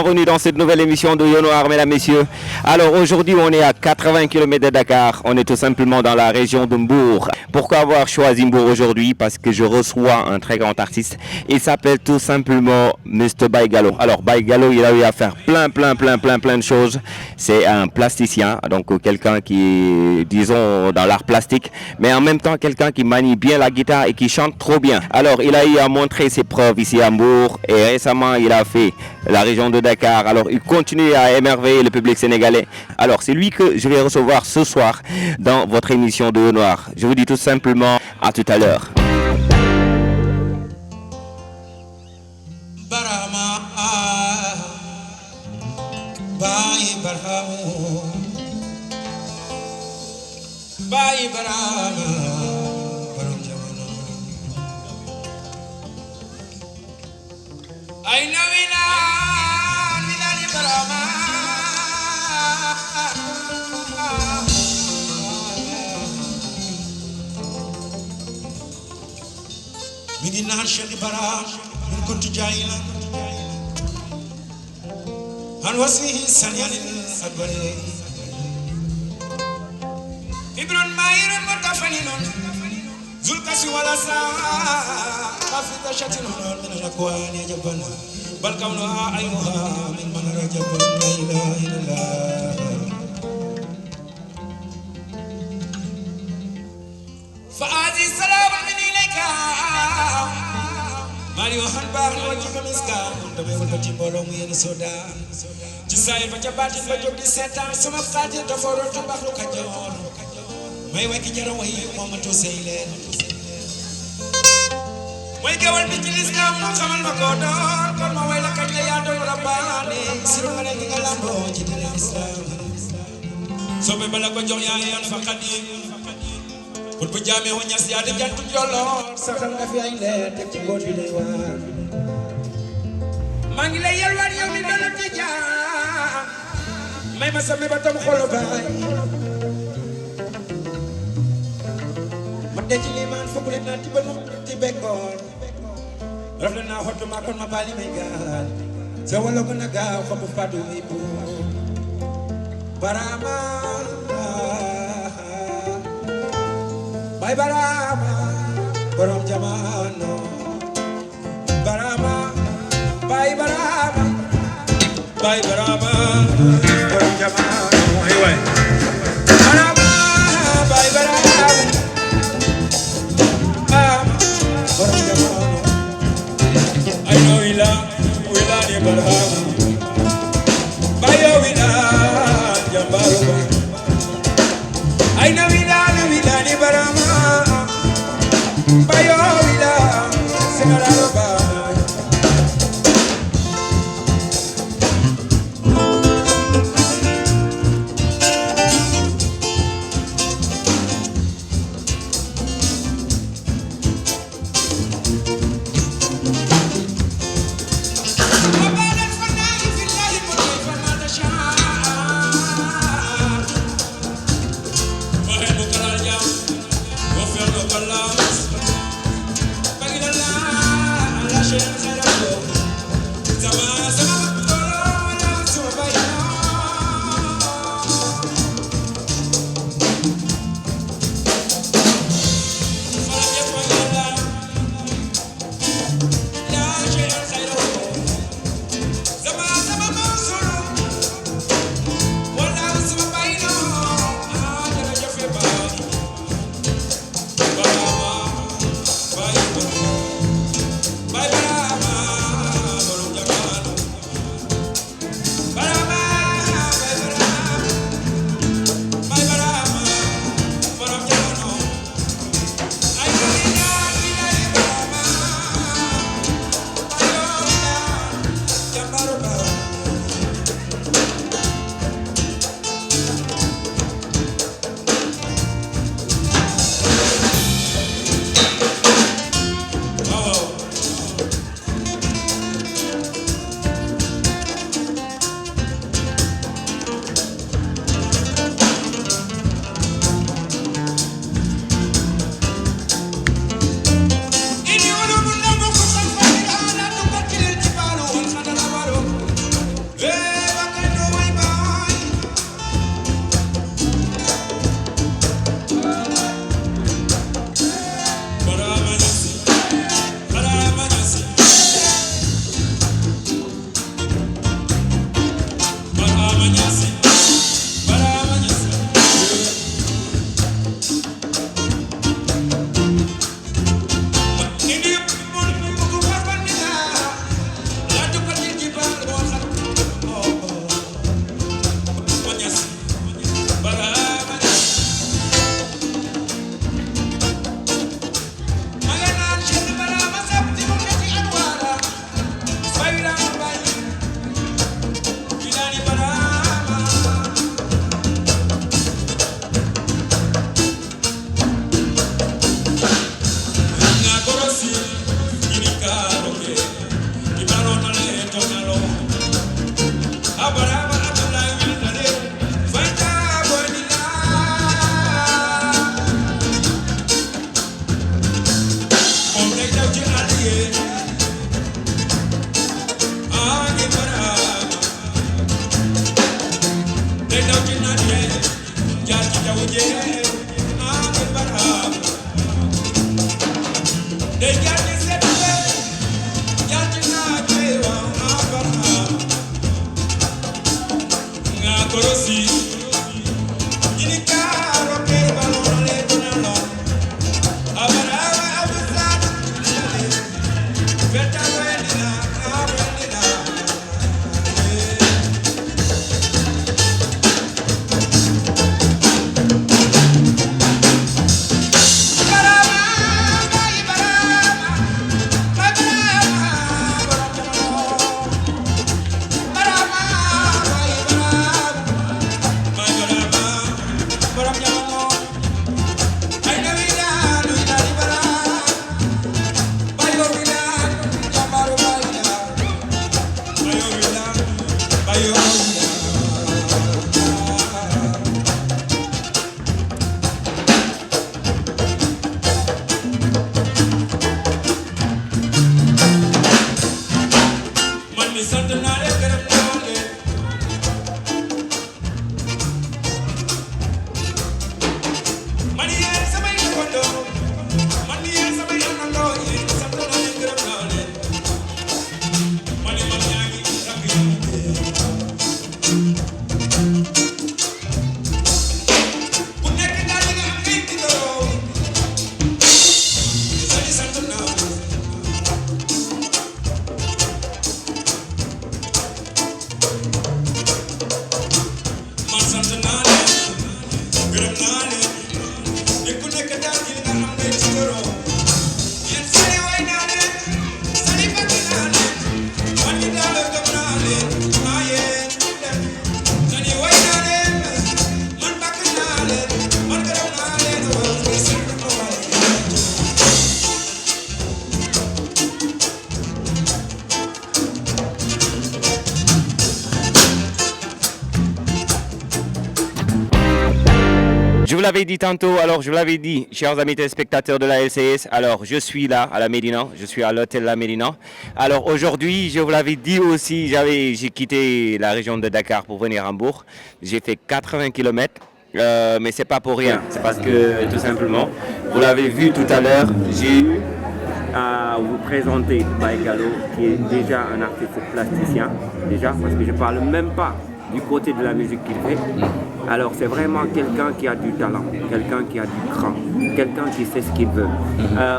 bienvenue dans cette nouvelle émission de Yo Noir, mesdames, messieurs. Alors aujourd'hui, on est à 80 km de Dakar. On est tout simplement dans la région de Mbour. Pourquoi avoir choisi Mbour aujourd'hui? Parce que je reçois un très grand artiste. Il s'appelle tout simplement Mr. Baye Gallo. Alors Baye Gallo, il a eu à faire plein de choses. C'est un plasticien, donc quelqu'un qui est, disons, dans l'art plastique, mais en même temps quelqu'un qui manie bien la guitare et qui chante trop bien. Alors il a eu à montrer ses preuves ici à Mbour et récemment il a fait la région de Dakar. Alors il continue à émerveiller le public sénégalais. Alors c'est lui que je vais recevoir ce soir dans votre émission de Yo Noir. Je vous dis tout simplement à tout à l'heure. Baye Barama borom jamono ay nawina minani Barama migi naan Cheikh Barama min kuntu jahila han wasfihi sanyanil adbari Ibron Mayron mutafaninun Zulkasi wala sa Kafita shatinun min al-akwani jabana Bal kawnuha ayuha min man rajabun la ilaha illallah Fa'azi salamun min ilayka Mari waxan baax na wacc ko miskan damay wal ci mbolom yeen sodan ci say fa ca batin ba jog di setan sama xati dafa rotu baxlu ka joor may way ki jara way momatu sey leen way gewal bi ci l'islam mo xamal ma ko doon kon ma way la kañ la yaa doon rabbani siru ma leen nga lambo ci dina islam sobe bala ko jox yaa yan fa qadim pour bu jaame ho ñas yaa de jantu jolloor saxal nga fi ay leer tek ci góor bi lay waar maa ngi lay yalwaan yow mi doon ci jaa may ma sama ba tam xolo baay de ci liman fukk leen naa tibal ci bekkoor rafle naa xottu ma kon ma bali may gaal sa wala ko na gaaw xobu fadu mi bu Barama Baye Barama borom jamano Barama Baye Barama Baye Barama borom jamano ay way Barama Baye Barama I know we love you, but Bayo we love Jambaruba. I know we love you, but Bayo we love Senararuba. day daw ci naaj yee jaar ci jaww jee Ahmed Barham day jaar ci sedd bee jaar ci naaj yee waaw Ahmed Barham nga korosi ñini kaaro kee baloo lee dina loo Abarama Abdusad Feta Wedina Abedina Je vous l'avais dit tantôt, alors je vous l'avais dit, chers amis téléspectateurs de la LCS, alors je suis là à la Médina, je suis à l'hôtel La Médina. Alors aujourd'hui, je vous l'avais dit aussi, j'ai quitté la région de Dakar pour venir à Hambourg. J'ai fait 80 km, mais c'est pas pour rien, c'est parce que tout simplement, vous l'avez vu tout à l'heure, j'ai eu à vous présenter Baye Gallo, qui est déjà un artiste plasticien, déjà, parce que je ne parle même pas du côté de la musique qu'il fait. Alors c'est vraiment quelqu'un qui a du talent, quelqu'un qui a du cran, quelqu'un qui sait ce qu'il veut.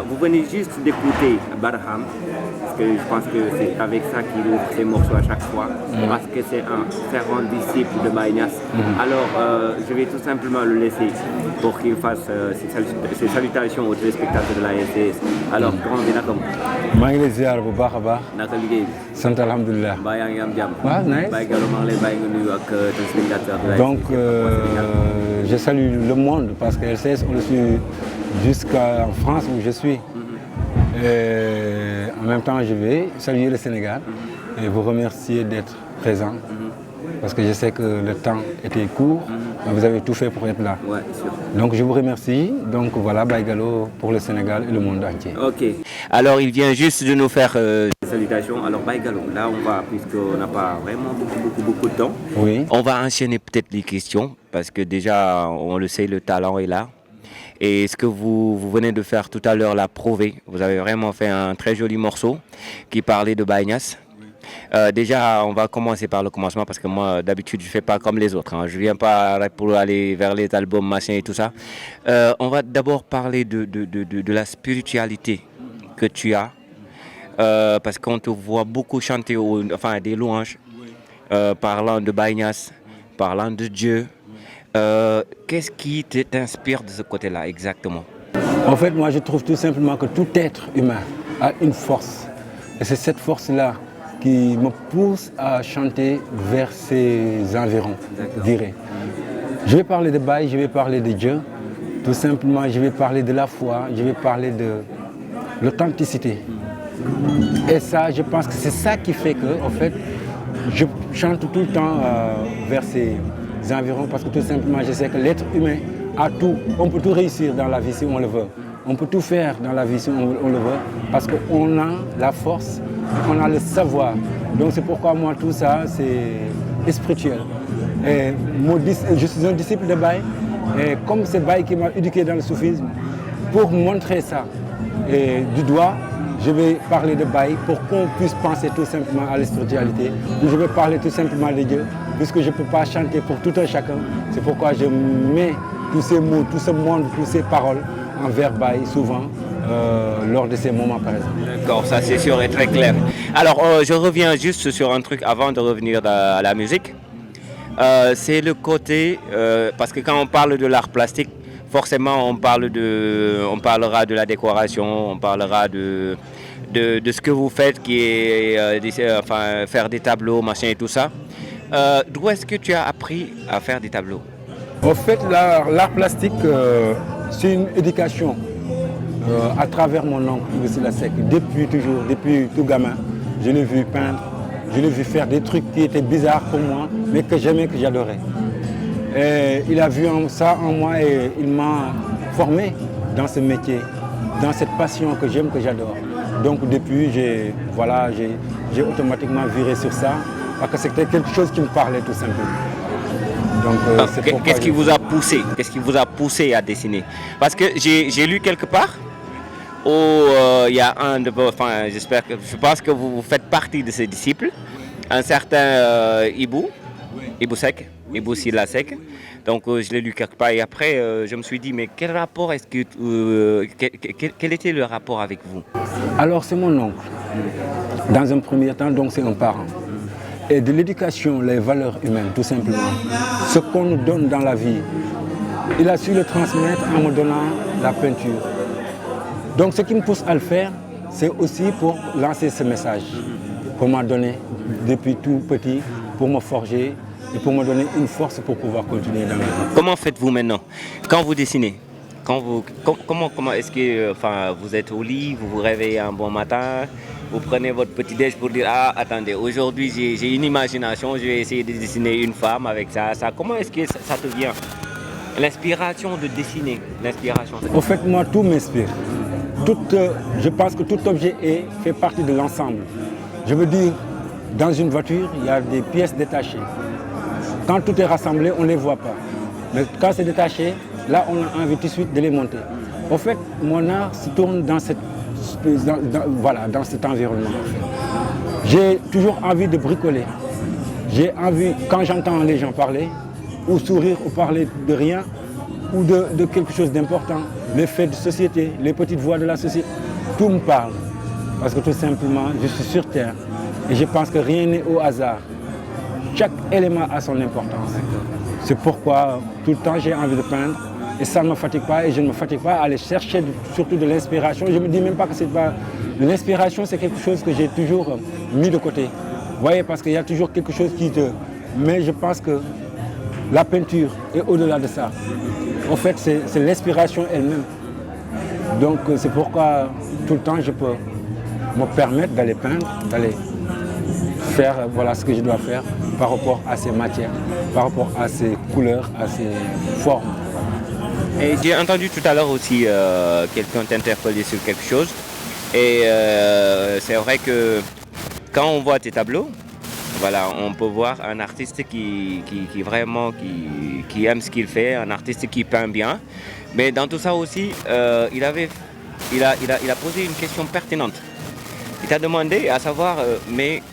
Vous venez juste d'écouter Barham, parce que je pense que c'est avec ça qu'il ouvre ses morceaux à chaque fois, parce que c'est un fervent disciple de Baye Niass. Alors je vais tout simplement le laisser pour qu'il fasse ses salutations aux téléspectateurs de la LCS. Alors comment on est d'accord? maa ngi lay ziar bu baax a baax. naka liggéey bi. sant alhamdulilah. mbaa yaa ngi am jàmm. waaw nice. Baye Gallo maa ngi lay bàyyi nga nuyu ak téléspectateurs de la LCS. Donc je salue le monde parce que LCS on le suit jusqu'en France où je suis. Et en même temps je vais saluer le Sénégal et vous remercier d'être présent. Parce que je sais que le temps était court, mais vous avez tout fait pour être là. Ouais, sûr. Donc je vous remercie. Donc voilà, Baye Gallo pour le Sénégal et le monde entier. Ok. Alors il vient juste de nous faire des salutations. Alors Baye Gallo, là on va, puisqu'on n'a pas vraiment beaucoup de temps, Oui. on va enchaîner peut-être les questions, parce que déjà on le sait, le talent est là. Et ce que vous venez de faire tout à l'heure l'a prouvé. Vous avez vraiment fait un très joli morceau qui parlait de Baye Niass. Déjà, on va commencer par le commencement parce que moi, d'habitude, je ne fais pas comme les autres. Je ne viens pas pour aller vers les albums, machin et tout ça. On va d'abord parler de la spiritualité que tu as. Parce qu'on te voit beaucoup chanter des louanges, parlant de Baye Niass, parlant de Dieu. Qu'est-ce qui t'inspire de ce côté-là exactement? En fait, moi, je trouve tout simplement que tout être humain a une force. Et c'est cette force-là qui me pousse à chanter vers ses environs, je dirais. Je vais parler de Baye, je vais parler de Dieu. Tout simplement, je vais parler de la foi, je vais parler de l'authenticité. Et ça, je pense que c'est ça qui fait que, en fait, je chante tout le temps vers ces environs parce que tout simplement, je sais que l'être humain a tout. On peut tout réussir dans la vie si on le veut. On peut tout faire dans la vie si on le veut parce qu'on a la force, on a le savoir. Donc c'est pourquoi moi tout ça c'est spirituel. Et je suis un disciple de Baye. Et comme c'est Baye qui m'a éduqué dans le soufisme, pour montrer ça du doigt, je vais parler de Baye pour qu'on puisse penser tout simplement à la spiritualité. Je vais parler tout simplement de Dieu, puisque je ne peux pas chanter pour tout un chacun. C'est pourquoi je mets tous ces mots, tout ce monde, toutes ces paroles envers Baye souvent lors de ces moments par exemple. D'accord, ça c'est sûr et très clair. Alors je reviens juste sur un truc avant de revenir à la musique. C'est le côté, parce que quand on parle de l'art plastique, forcément on parlera de la décoration, on parlera de ce que vous faites qui est faire des tableaux, machin et tout ça. D'où est-ce que tu as appris à faire des tableaux? En fait, l'art plastique, c'est une éducation à travers mon oncle, Ibou Sylla Seck. Depuis tout gamin, je l'ai vu peindre, je l'ai vu faire des trucs qui étaient bizarres pour moi, mais que j'aimais, que j'adorais. Et il a vu ça en moi et il m'a formé dans ce métier, dans cette passion que j'aime, que j'adore. Donc depuis, j'ai automatiquement viré sur ça, parce que c'était quelque chose qui me parlait tout simplement. Qu'est-ce qui vous a poussé à dessiner? Parce que j'ai lu quelque part où il y a je pense que vous faites partie de ses disciples, un certain Ibou Sylla Seck. Donc je l'ai lu quelque part et après je me suis dit mais quel était le rapport avec vous? Alors c'est mon oncle. Dans un premier temps, donc c'est un parent. Et de l'éducation, les valeurs humaines, tout simplement. Ce qu'on nous donne dans la vie, il a su le transmettre en me donnant la peinture. Donc ce qui me pousse à le faire, c'est aussi pour lancer ce message qu'on m'a donné depuis tout petit, pour me forger et pour me donner une force pour pouvoir continuer dans la vie. Comment faites-vous maintenant quand vous dessinez? Comment est-ce que vous êtes au lit, vous vous réveillez un bon matin, vous prenez votre petit déj pour dire ah attendez, aujourd'hui j'ai une imagination, je vais essayer de dessiner une femme avec ça. Comment est-ce que ça te vient? L'inspiration de dessiner, En fait, moi tout m'inspire. Je pense que tout objet fait partie de l'ensemble. Je veux dire, dans une voiture, il y a des pièces détachées. Quand tout est rassemblé, on ne les voit pas. Mais quand c'est détaché, là on a envie tout de suite de les monter. En fait, mon art se tourne dans cet environnement. J'ai toujours envie de bricoler. J'ai envie, quand j'entends les gens parler, ou sourire, ou parler de rien, ou de quelque chose d'important, les faits de société, les petites voix de la société, tout me parle. Parce que tout simplement, je suis sur Terre. Et je pense que rien n'est au hasard. Chaque élément a son importance. C'est pourquoi tout le temps j'ai envie de peindre. Et ça ne me fatigue pas et je ne me fatigue pas à aller chercher surtout de l'inspiration. Je ne me dis même pas que c'est pas... L'inspiration, c'est quelque chose que j'ai toujours mis de côté. Vous voyez, parce qu'il y a toujours quelque chose qui te... Mais je pense que la peinture est au-delà de ça. En fait, c'est l'inspiration elle-même. Donc c'est pourquoi tout le temps je peux me permettre d'aller peindre, d'aller faire ce que je dois faire par rapport à ces matières, par rapport à ces couleurs, à ces formes. Et j'ai entendu tout à l'heure aussi quelqu'un t'interpeller sur quelque chose. Et c'est vrai que quand on voit tes tableaux, on peut voir un artiste qui aime ce qu'il fait, un artiste qui peint bien. Mais dans tout ça aussi, il a posé une question pertinente. Il t'a demandé à savoir, mais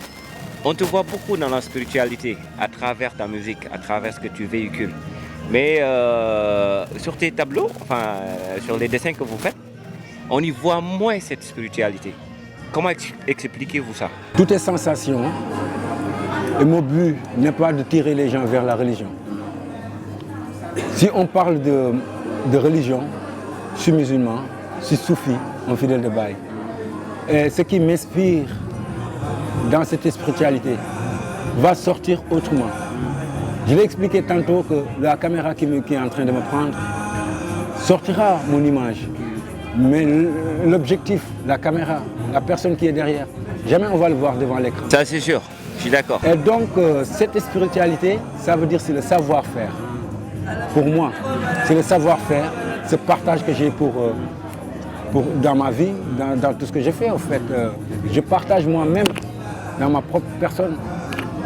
on te voit beaucoup dans la spiritualité à travers ta musique, à travers ce que tu véhicules. Mais sur tes tableaux, sur les dessins que vous faites, on y voit moins cette spiritualité. Comment expliquez-vous ça? Tout est sensation. Et mon but n'est pas de tirer les gens vers la religion. Si on parle de religion, je suis musulman, je suis soufi, un fidèle de Baye. Et ce qui m'inspire dans cette spiritualité va sortir autrement. Je l'ai expliqué tantôt que la caméra qui est en train de me prendre sortira mon image. Mais l'objectif, la caméra, la personne qui est derrière, jamais on va le voir devant l'écran. Ça c'est sûr, je suis d'accord. Et donc cette spiritualité, ça veut dire c'est le savoir-faire. Pour moi, c'est le savoir-faire, ce partage que j'ai dans ma vie, dans tout ce que j'ai fait en fait. Je partage moi-même dans ma propre personne.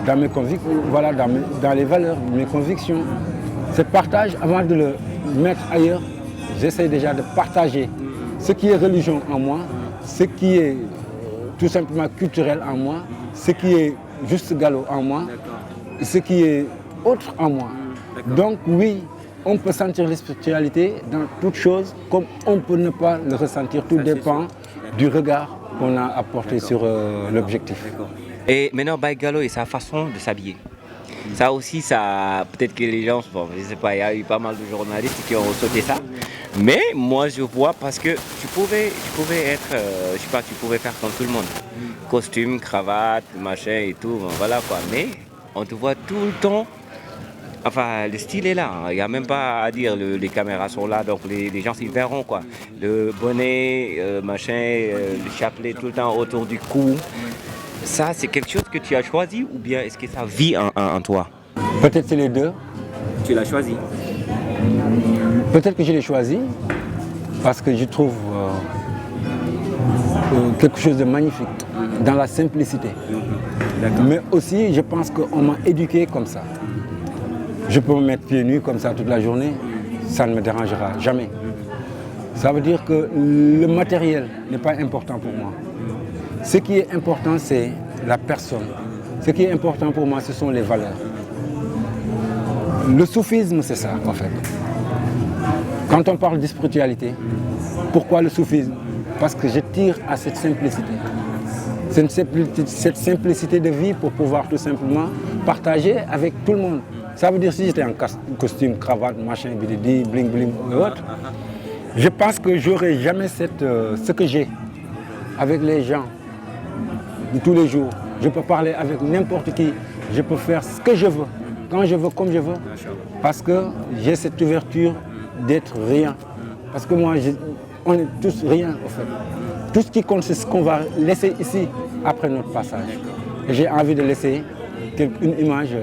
dans mes convictions, voilà, dans les valeurs, mes convictions. Ce partage, avant de le mettre ailleurs, j'essaie déjà de partager ce qui est religion en moi, ce qui est tout simplement culturel en moi, ce qui est juste galop en moi, ce qui est autre en moi. Donc oui, on peut sentir la spiritualité dans toute chose, comme on peut ne pas le ressentir. Tout dépend du regard qu'on a apporté sur l'objectif. Et maintenant, Baye Gallo et sa façon de s'habiller. Ça aussi, ça, peut-être que les gens, bon, je sais pas, il y a eu pas mal de journalistes qui ont sauté ça. Mais moi, je vois parce que tu pouvais être, je sais pas, tu pouvais faire comme tout le monde. Costume, cravate, machin et tout, bon, voilà quoi. Mais on te voit tout le temps. Enfin, le style est là, il n'y a même pas à dire, les caméras sont là, donc les gens s'y verront quoi. Le bonnet, machin, le chapelet tout le temps autour du cou. Ça, c'est quelque chose que tu as choisi ou bien est-ce que ça vit en toi? Peut-être c'est les deux. Tu l'as choisi. Peut-être que je l'ai choisi parce que je trouve quelque chose de magnifique dans la simplicité. Mais aussi, je pense qu'on m'a éduqué comme ça. Je peux me mettre pieds nus comme ça toute la journée, ça ne me dérangera jamais. Ça veut dire que le matériel n'est pas important pour moi. Ce qui est important, c'est la personne. Ce qui est important pour moi, ce sont les valeurs. Le soufisme, c'est ça, en fait. Quand on parle de spiritualité, pourquoi le soufisme? Parce que je tire à cette simplicité. Cette simplicité de vie pour pouvoir tout simplement partager avec tout le monde. Ça veut dire si j'étais en costume, cravate, machin, bididi, bling bling et autres, je pense que j'aurais jamais ce que j'ai avec les gens de tous les jours. Je peux parler avec n'importe qui, je peux faire ce que je veux, quand je veux, comme je veux, parce que j'ai cette ouverture d'être rien. Parce que moi, on est tous rien en fait. Tout ce qui compte, c'est ce qu'on va laisser ici après notre passage. Et j'ai envie de laisser une image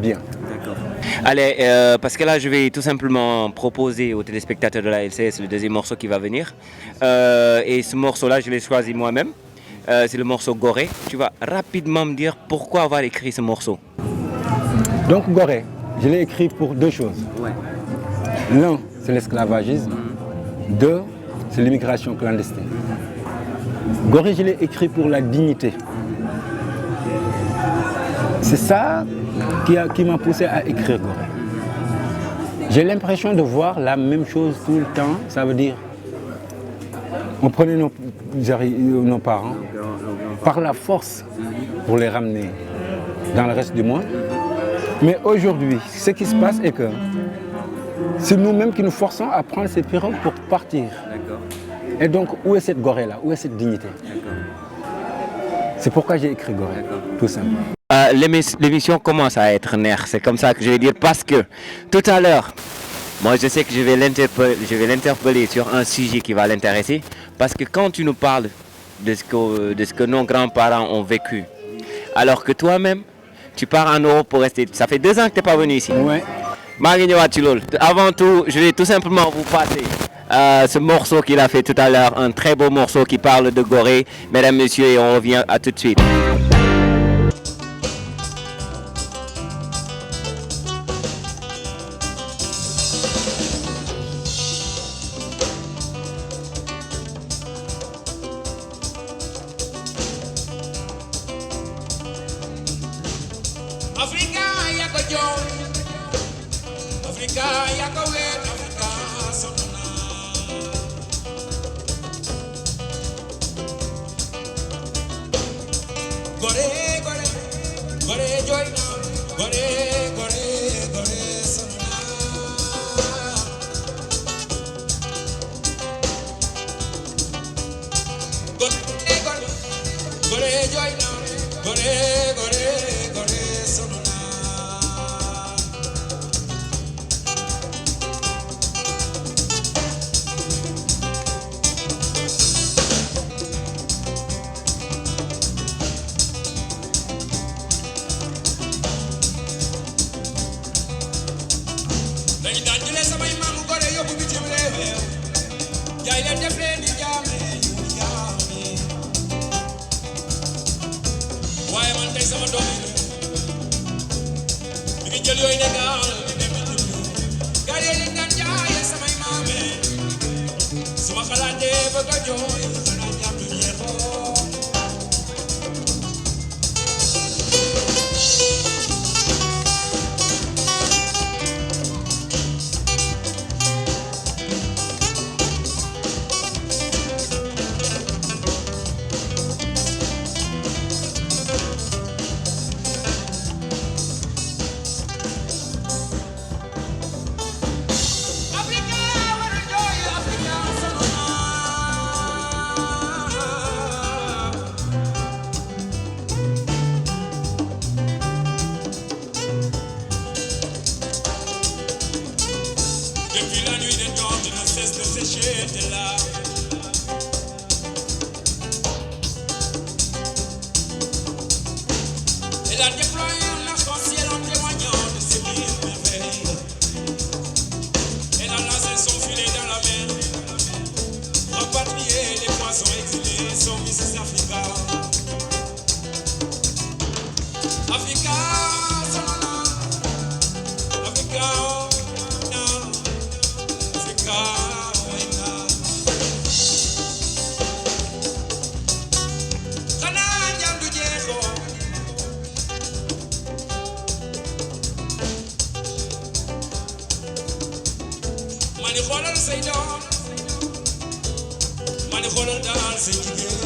bien. Allez, parce que là, je vais tout simplement proposer aux téléspectateurs de la LCS le deuxième morceau qui va venir. Et ce morceau-là, je l'ai choisi moi-même. C'est le morceau Gorée. Tu vas rapidement me dire pourquoi avoir écrit ce morceau. Donc Gorée, je l'ai écrit pour deux choses. L'un, c'est l'esclavagisme. Deux, c'est l'immigration clandestine. Gorée, je l'ai écrit pour la dignité. C'est ça qui m'a poussé à écrire Gorée. J'ai l'impression de voir la même chose tout le temps. Ça veut dire, on prenait nos parents par la force pour les ramener dans le reste du monde. Mais aujourd'hui, ce qui se passe est que c'est nous-mêmes qui nous forçons à prendre ces pirogues pour partir. Et donc, où est cette Gorée-là? Où est cette dignité? C'est pourquoi j'ai écrit Gorée, tout simplement. L'émission commence à être nerf, c'est comme ça que je vais dire, parce que tout à l'heure, moi je sais que je vais l'interpeller sur un sujet qui va l'intéresser, parce que quand tu nous parles de ce que nos grands-parents ont vécu, alors que toi-même, tu pars en Europe pour rester, ça fait 2 ans que tu n'es pas venu ici. Ouais. Avant tout, je vais tout simplement vous passer ce morceau qu'il a fait tout à l'heure, un très beau morceau qui parle de Gorée. Mesdames, messieurs, et on revient à tout de suite. Africa yaa ko jooy Africa yaa ko weet Africa sonn na Gorée Gorée Gorée jooy na Gorée Gorée Gorée sonn na Gorée Gorée Gorée jooy na Gorée Gorée Gorée sonn na dañu daan jëlee samay maamu Gorée yóbbu bitim réew jaay leen def leen di jaame ñu jaame waaye man Depuis la nuit des temps, tu ne cesses de sécher tes larmes. Elle a déployé un arc-en-ciel en témoignant de ses mille merveilles. Elle a lancé son filet dans la mer, rapatrié les poissons exilés, son Mrs. Africa. Africa, son nom, Africa, oh, non, Africa, oh, non. Xanaa njam du jeexoo. Ma ni xoolal say doom, ma ni xoolal daal say jigéen.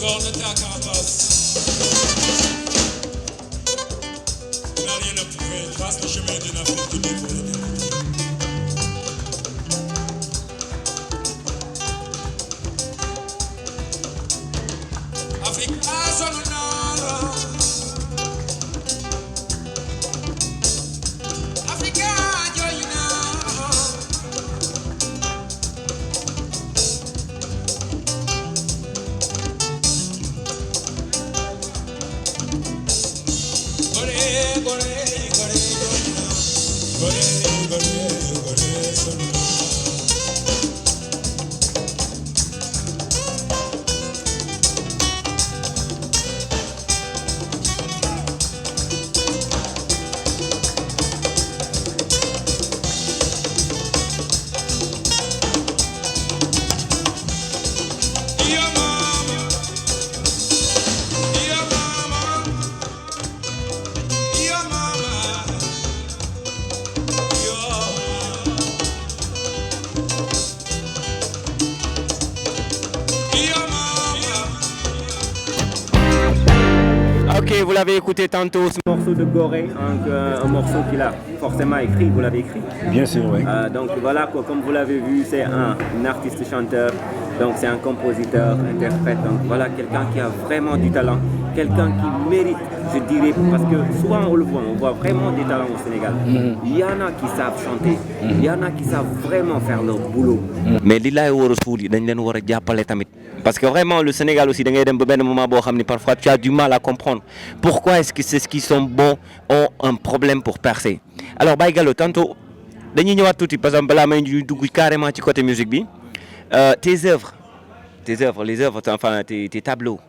Sors de ta carapace. Tu n'as rien à prouver. Trace le chemin d'une Afrique qui vit pour l'éternité. Afrique a son honneur. Africa joyina. Gore, gore, gore, joyina. Gore, gore, gore, son honneur. Dear mama, dear mama, dear mama, dear mama. Ok, vous l'avez écouté tantôt, ce morceau de Gorée, un morceau qu'il a forcément écrit, vous l'avez écrit. Bien sûr, oui. Donc voilà, quoi, comme vous l'avez vu, c'est un artiste chanteur, donc c'est un compositeur, interprète, donc voilà, quelqu'un qui a vraiment du talent, quelqu'un qui mérite, je dirais, parce que souvent on le voit, on voit vraiment des talents au Sénégal. Il y en a qui savent chanter, il y en a qui savent vraiment faire leur boulot. Mais li laay war a suul yi dañ leen war a jàppale tamit. Parce que vraiment le Sénégal aussi da ngay dem ba benn moment boo xam ne parfois tu as du mal à comprendre pourquoi est-ce que ceux qui sont bons ont un problème pour percer. Alors Baye Gallo tantôt dañuy ñëwaat tuuti par exemple balaa may ñu dugg carrément ci côté musique bi tes œuvres, les œuvres, enfin tes tableaux.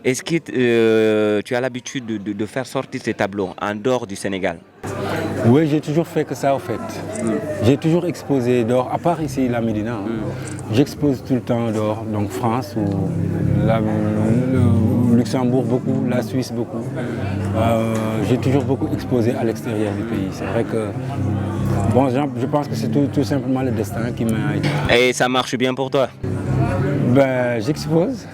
Est-ce que tu as l'habitude de faire sortir ces tableaux en dehors du Sénégal? Oui, j'ai toujours fait que ça, en fait. J'ai toujours exposé dehors, à part ici, la Médina. J'expose tout le temps dehors, donc France ou le Luxembourg beaucoup, la Suisse beaucoup. J'ai toujours beaucoup exposé à l'extérieur du pays. C'est vrai que, bon, je pense que c'est tout simplement le destin qui m'a... Et ça marche bien pour toi? Ben, j'expose.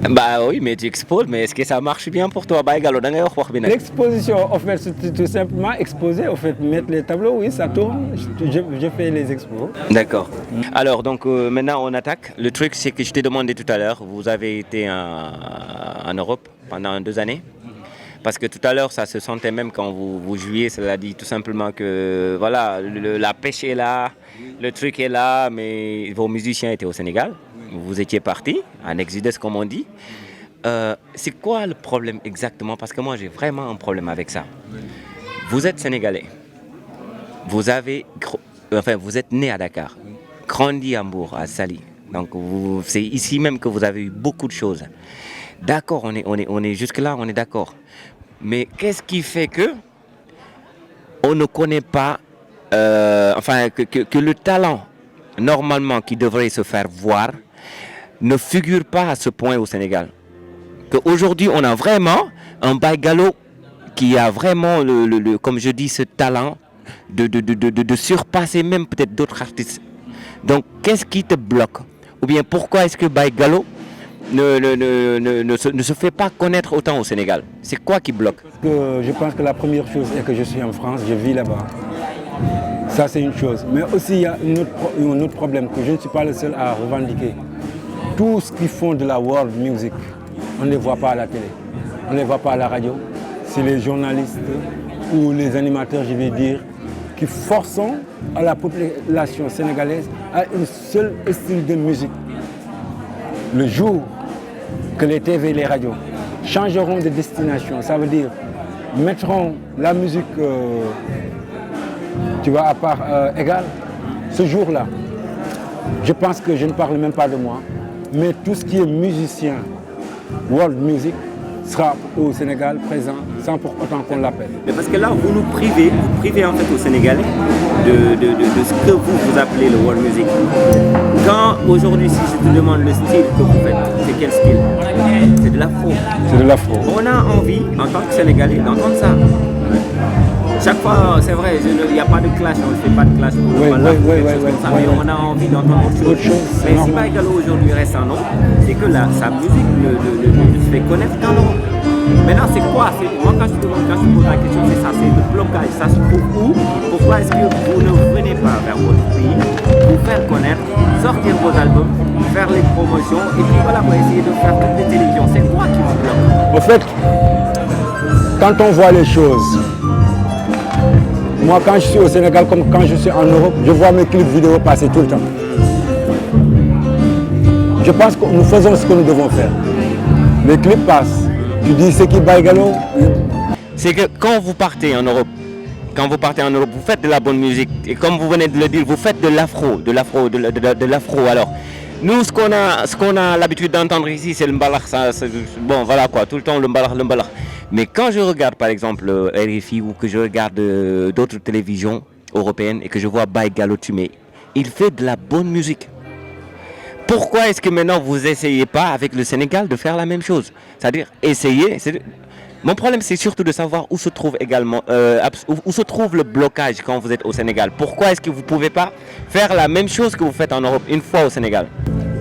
Bah oui, mais tu exposes, mais est-ce que ça marche bien pour toi, Baye Gallo? Da ngay wax bi nag. L'exposition, en fait, c'est tout simplement exposer, en fait, mettre les tableaux, oui, ça tourne, je fais les expos. D'accord. Alors, donc maintenant on attaque. Le truc, c'est que je t'ai demandé tout à l'heure, vous avez été en Europe pendant 2 années. Parce que tout à l'heure, ça se sentait même quand vous jouiez, cela dit tout simplement que voilà, la pêche est là, le truc est là, mais vos musiciens étaient au Sénégal. Vous étiez partis, en exodus comme on dit. C'est quoi le problème exactement? Parce que moi, j'ai vraiment un problème avec ça. Vous êtes Sénégalais. Vous êtes né à Dakar, grandi à Mbour, à Saly. Donc c'est ici même que vous avez eu beaucoup de choses. D'accord, on est jusque-là, on est d'accord. Mais qu'est-ce qui fait que on ne connaît pas, que le talent, normalement, qui devrait se faire voir, ne figure pas à ce point au Sénégal? Qu'aujourd'hui, on a vraiment un Baye Gallo qui a vraiment, comme je dis, ce talent de surpasser même peut-être d'autres artistes. Donc, qu'est-ce qui te bloque? Ou bien pourquoi est-ce que Baye Gallo ne se fait pas connaître autant au Sénégal? C'est quoi qui bloque? Je pense que la première chose est que je suis en France, je vis là-bas. Ça, c'est une chose. Mais aussi, il y a un autre problème que je ne suis pas le seul à revendiquer. Tous ceux qui font de la world music, on ne les voit pas à la télé, on ne les voit pas à la radio. C'est les journalistes ou les animateurs, je vais dire, qui forcent à la population sénégalaise à un seul style de musique. Le jour que les TV et les radios changeront de destination, ça veut dire mettront la musique à part égale, ce jour-là, je pense que je ne parle même pas de moi, mais tout ce qui est musicien, world music, sera au Sénégal présent sans pour autant qu'on l'appelle. Mais parce que là, vous nous privez en fait aux Sénégalais de ce que vous appelez le world music. Quand aujourd'hui, si je te demande le style que vous faites, c'est quel style? C'est de l'afro. C'est de l'afro. On a envie, en tant que Sénégalais, d'entendre ça. Chaque fois, c'est vrai, il n'y a pas de clash, on ne fait pas de clash. Oui, mais on a envie d'entendre autre chose. Mais si Baye Gallo aujourd'hui reste en Europe, c'est que sa musique se fait connaître qu'en Europe. Maintenant, c'est quoi? Moi, quand je pose la question, c'est ça, c'est le blocage. Ça se trouve où? Pourquoi est-ce que vous ne venez pas vers votre pays, vous faire connaître, sortir vos albums, faire les promotions, et puis voilà, pour essayer de faire toutes les télévisions? C'est quoi qui vous bloque? En fait, quand on voit les choses, moi, quand je suis au Sénégal, comme quand je suis en Europe, je vois mes clips vidéo passer tout le temps. Je pense que nous faisons ce que nous devons faire. Les clips passent. Tu dis c'est qui Baye Gallo? C'est que quand vous partez en Europe, vous faites de la bonne musique. Et comme vous venez de le dire, vous faites de l'afro. Alors, nous, ce qu'on a l'habitude d'entendre ici, c'est le mbalax. Bon, voilà quoi, tout le temps le mbalax. Mais quand je regarde par exemple RFI ou que je regarde d'autres télévisions européennes et que je vois Baye Gallo Tumé, il fait de la bonne musique. Pourquoi est-ce que maintenant vous n'essayez pas avec le Sénégal de faire la même chose? C'est-à-dire essayer. Mon problème, c'est surtout de savoir où se trouve également, où se trouve le blocage quand vous êtes au Sénégal. Pourquoi est-ce que vous ne pouvez pas faire la même chose que vous faites en Europe une fois au Sénégal?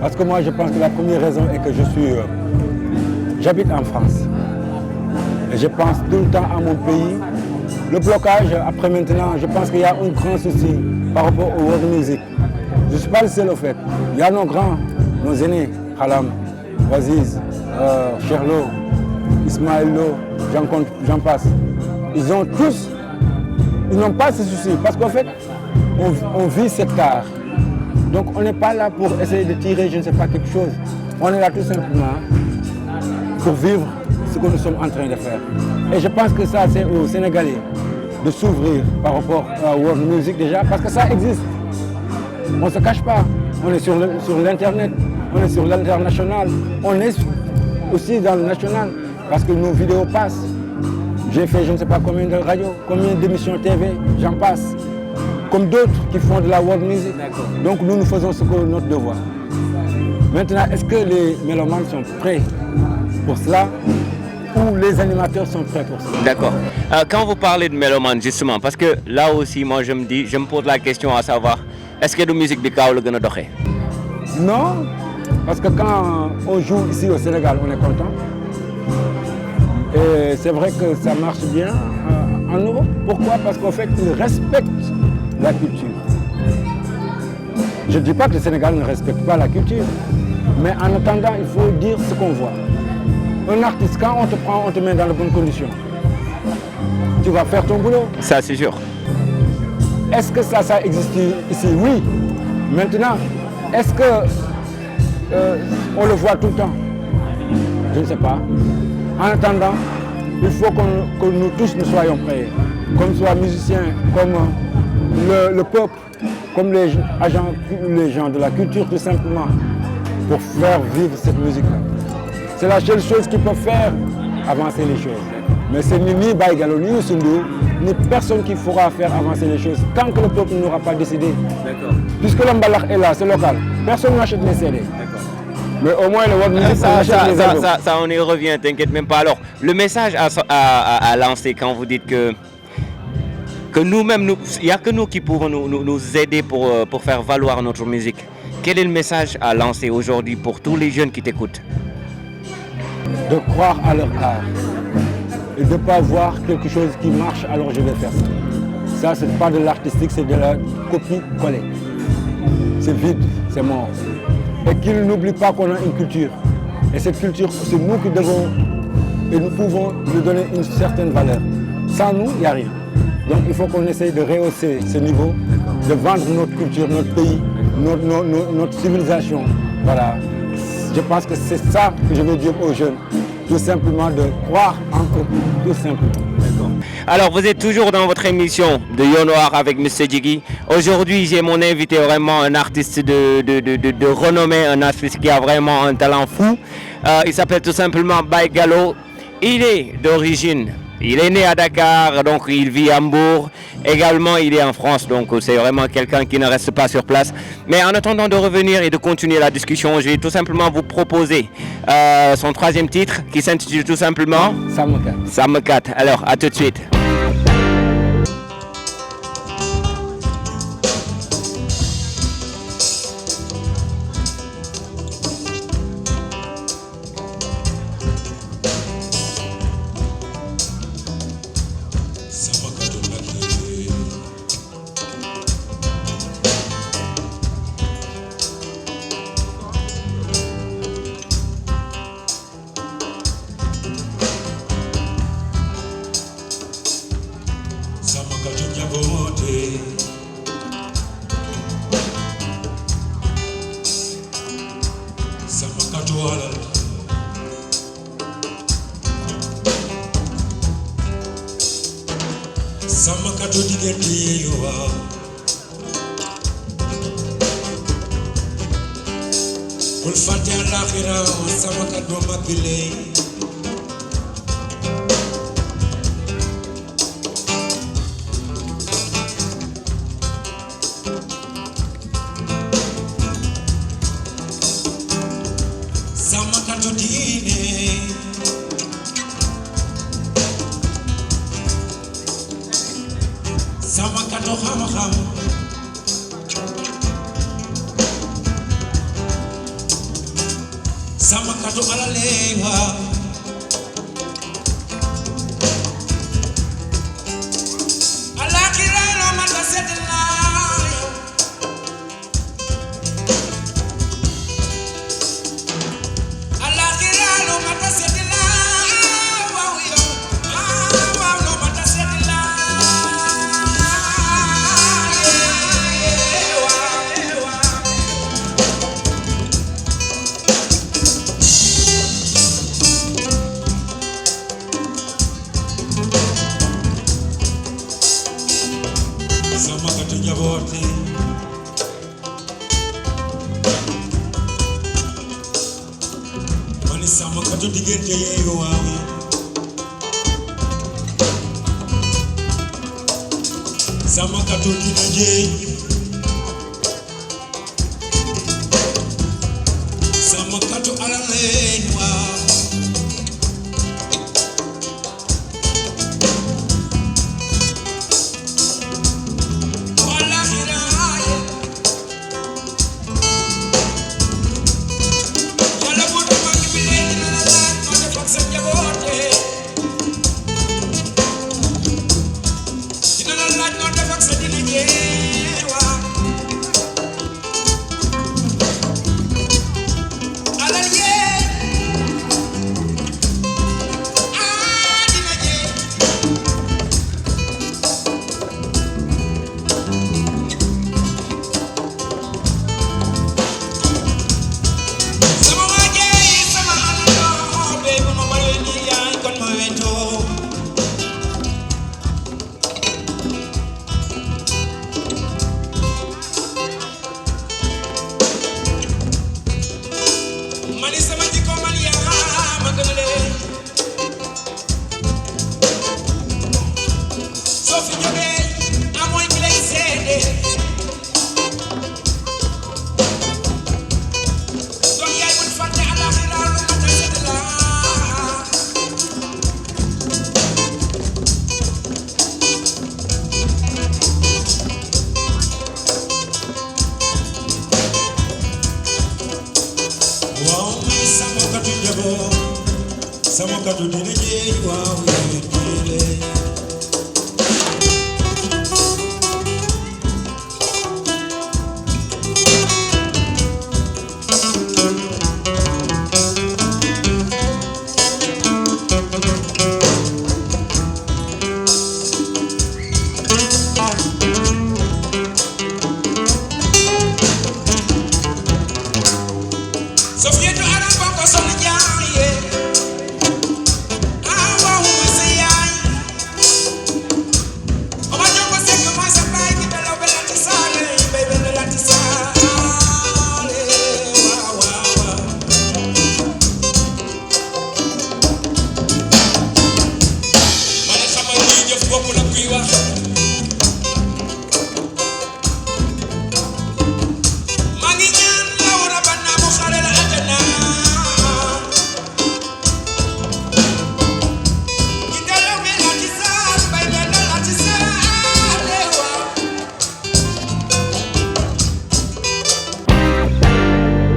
Parce que moi, je pense que la première raison est que j'habite en France. Et je pense tout le temps à mon pays. Le blocage, après maintenant, je pense qu'il y a un grand souci par rapport au world music. Je ne suis pas le seul au fait. Il y a nos grands, nos aînés, Khalam, Waziz, Cherlo, Ismaël Lo, j'en passe. Ils n'ont pas ce souci. Parce qu'en fait, on vit cet art. Donc on n'est pas là pour essayer de tirer, je ne sais pas, quelque chose. On est là tout simplement pour vivre ce que nous sommes en train de faire. Et je pense que ça, c'est aux Sénégalais de s'ouvrir par rapport à world music déjà, parce que ça existe. On ne se cache pas. On est sur l'internet, on est sur l'international, on est aussi dans le national, parce que nos vidéos passent. J'ai fait je ne sais pas combien de radios, combien d'émissions TV, j'en passe. Comme d'autres qui font de la world music. Donc nous faisons ce que notre devoir. Maintenant, est-ce que les mélomanes sont prêts pour cela ou les animateurs sont prêts pour cela? D'accord. Quand vous parlez de mélomanes, justement, parce que là aussi, moi, je me pose la question à savoir, est-ce que la musique de Kao le gagne? Non, Parce que quand on joue ici au Sénégal, on est content. Et c'est vrai que ça marche bien en Europe. Pourquoi? Parce qu'en fait, ils respectent la culture. Je ne dis pas que le Sénégal ne respecte pas la culture, mais en attendant, il faut dire ce qu'on voit. Un artiste, quand on te prend, on te met dans de bonnes conditions. Tu vas faire ton boulot. Ça, c'est sûr. Est-ce que ça existe ici? Oui. Maintenant, est-ce que on le voit tout le temps? Je ne sais pas. En attendant, il faut que nous tous nous soyons prêts, comme soit musiciens, comme le peuple, comme les gens de la culture tout simplement, pour faire vivre cette musique-là. C'est la seule chose qui peut faire avancer les choses. Mais c'est ni Baye Gallo, ni Youssou Ndour, ni personne qui pourra faire avancer les choses tant que le peuple n'aura pas décidé. D'accord. Puisque le mbalax est là, c'est local. Personne n'achète les CD. D'accord. Mais au moins le world music, on achète les albums. Ça, on y revient, t'inquiète même pas. Alors, le message à lancer quand vous dites que nous-mêmes, il n'y a que nous qui pouvons nous aider pour faire valoir notre musique. Quel est le message à lancer aujourd'hui pour tous les jeunes qui t'écoutent? De croire à leur art et de ne pas voir quelque chose qui marche, alors je vais faire ça. Ça, ce n'est pas de l'artistique, c'est de la copie-coller. C'est vide, c'est mort. Et qu'ils n'oublient pas qu'on a une culture. Et cette culture, c'est nous qui devons et nous pouvons lui donner une certaine valeur. Sans nous, il n'y a rien. Donc il faut qu'on essaye de rehausser ce niveau, de vendre notre culture, notre pays, notre civilisation. Voilà. Je pense que c'est ça que je veux dire aux jeunes. Tout simplement de croire en eux, tout simplement. Alors vous êtes toujours dans votre émission de Yo Noir avec M. Djigui. Aujourd'hui j'ai mon invité vraiment un artiste de renommée, un artiste qui a vraiment un talent fou. Il s'appelle tout simplement Baye Gallo. Il est d'origine, il est né à Dakar, donc il vit à Hambourg. Également il est en France, donc c'est vraiment quelqu'un qui ne reste pas sur place. Mais en attendant de revenir et de continuer la discussion, je vais tout simplement vous proposer son troisième titre qui s'intitule tout simplement Samkat. Samkat. Alors à tout de suite.